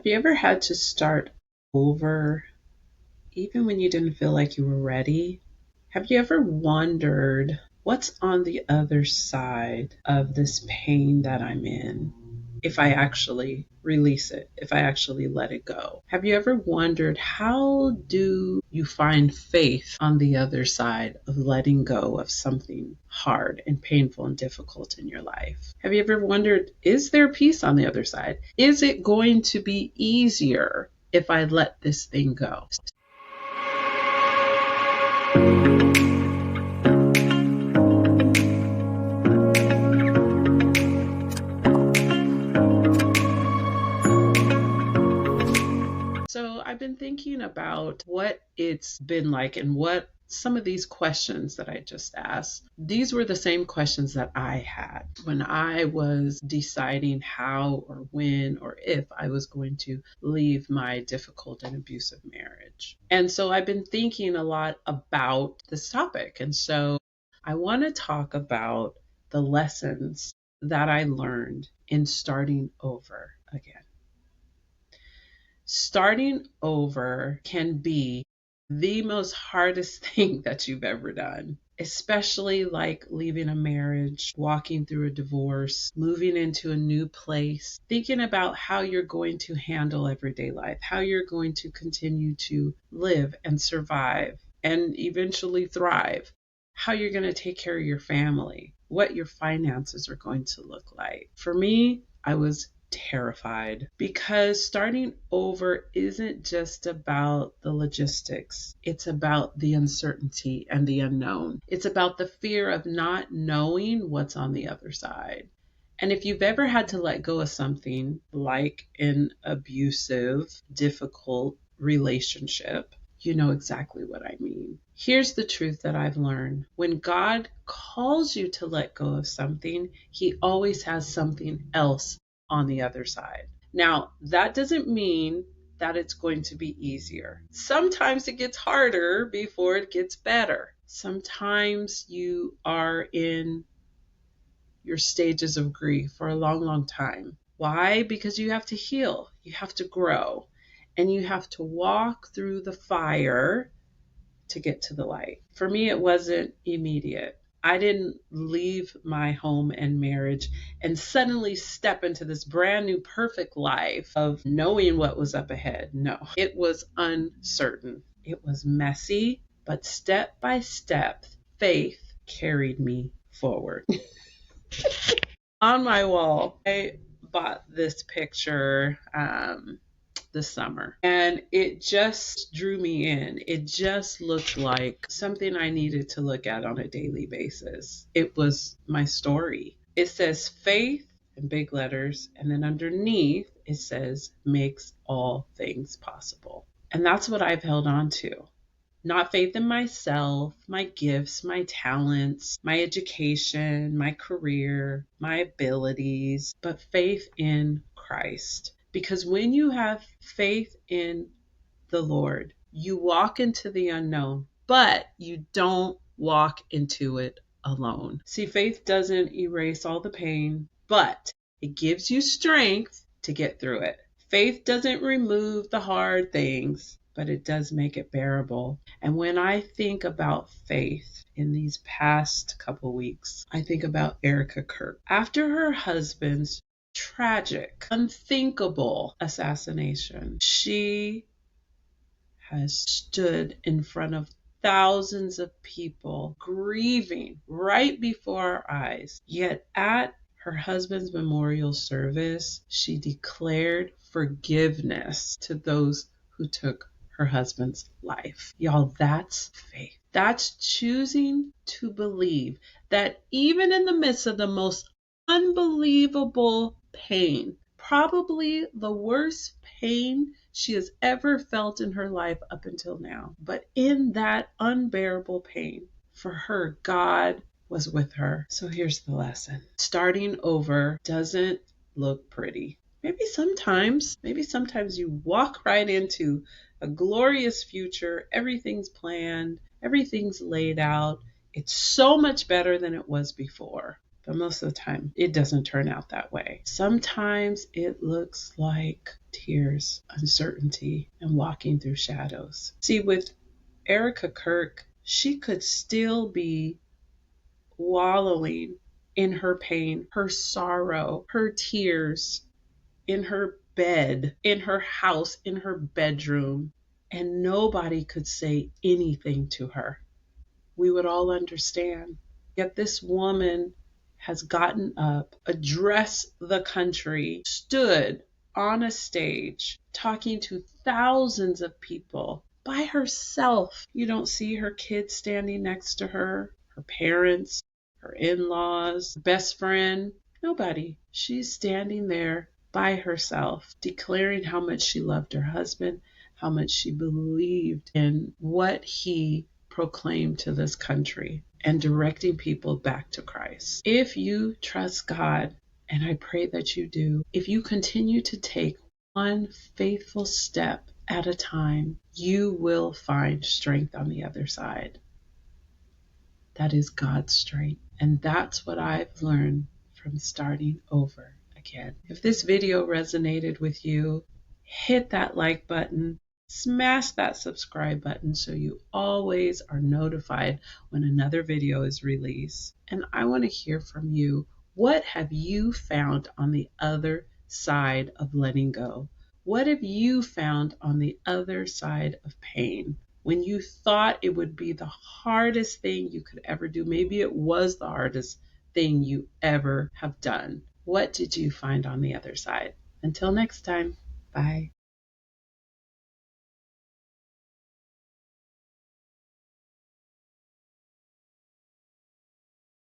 you ever had to start over even when you didn't feel like you were ready? Have you ever wondered what's on the other side of this pain that I'm in? If I actually release it, if I actually let it go. Have you ever wondered how do you find faith on the other side of letting go of something hard and painful and difficult in your life? Have you ever wondered, is there peace on the other side? Is it going to be easier if I let this thing go? So I've been thinking about what it's been like and what some of these questions that I just asked, these were the same questions that I had when I was deciding how or when or if I was going to leave my difficult and abusive marriage. And so I've been thinking a lot about this topic. And so I want to talk about the lessons that I learned in starting over again. Starting over can be the most hardest thing that you've ever done, especially like leaving a marriage, walking through a divorce, moving into a new place, thinking about how you're going to handle everyday life, how you're going to continue to live and survive and eventually thrive, how you're going to take care of your family, what your finances are going to look like. For me, I was terrified because starting over isn't just about the logistics. It's about the uncertainty and the unknown. It's about the fear of not knowing what's on the other side. And if you've ever had to let go of something like an abusive, difficult relationship, you know exactly what I mean. Here's the truth that I've learned. When God calls you to let go of something, He always has something else on the other side. Now, that doesn't mean that it's going to be easier. Sometimes it gets harder before it gets better. Sometimes you are in your stages of grief for a long, long time. Why? Because you have to heal, you have to grow, and you have to walk through the fire to get to the light. For me, it wasn't immediate. I didn't leave my home and marriage and suddenly step into this brand new perfect life of knowing what was up ahead. No, it was uncertain. It was messy, but step by step, faith carried me forward. On my wall, I bought this picture this summer. And it just drew me in. It just looked like something I needed to look at on a daily basis. It was my story. It says faith in big letters, and then underneath it says makes all things possible. And that's what I've held on to. Not faith in myself, my gifts, my talents, my education, my career, my abilities, but faith in Christ. Because when you have faith in the Lord, you walk into the unknown, but you don't walk into it alone. See, faith doesn't erase all the pain, but it gives you strength to get through it. Faith doesn't remove the hard things, but it does make it bearable. And when I think about faith in these past couple weeks, I think about Erica Kirk. After her husband's tragic, unthinkable assassination, she has stood in front of thousands of people grieving right before our eyes. Yet at her husband's memorial service, she declared forgiveness to those who took her husband's life. Y'all, that's faith. That's choosing to believe that even in the midst of the most unbelievable pain, probably the worst pain she has ever felt in her life up until now. But in that unbearable pain, for her, God was with her. So here's the lesson. Starting over doesn't look pretty. Maybe sometimes you walk right into a glorious future. Everything's planned. Everything's laid out. It's so much better than it was before. But most of the time, it doesn't turn out that way. Sometimes it looks like tears, uncertainty, and walking through shadows. See, with Erica Kirk, she could still be wallowing in her pain, her sorrow, her tears, in her bed, in her house, in her bedroom, and nobody could say anything to her. We would all understand. Yet this woman has gotten up, addressed the country, stood on a stage talking to thousands of people by herself. You don't see her kids standing next to her, her parents, her in laws, best friend, nobody. She's standing there by herself, declaring how much she loved her husband, how much she believed in what he proclaimed to this country, and directing people back to Christ. If you trust God, and I pray that you do, if you continue to take one faithful step at a time, you will find strength on the other side. That is God's strength. And that's what I've learned from starting over again. If this video resonated with you, hit that like button, smash that subscribe button so you always are notified when another video is released. And I want to hear from you. What have you found on the other side of letting go? What have you found on the other side of pain? When you thought it would be the hardest thing you could ever do, maybe it was the hardest thing you ever have done. What did you find on the other side? Until next time, bye.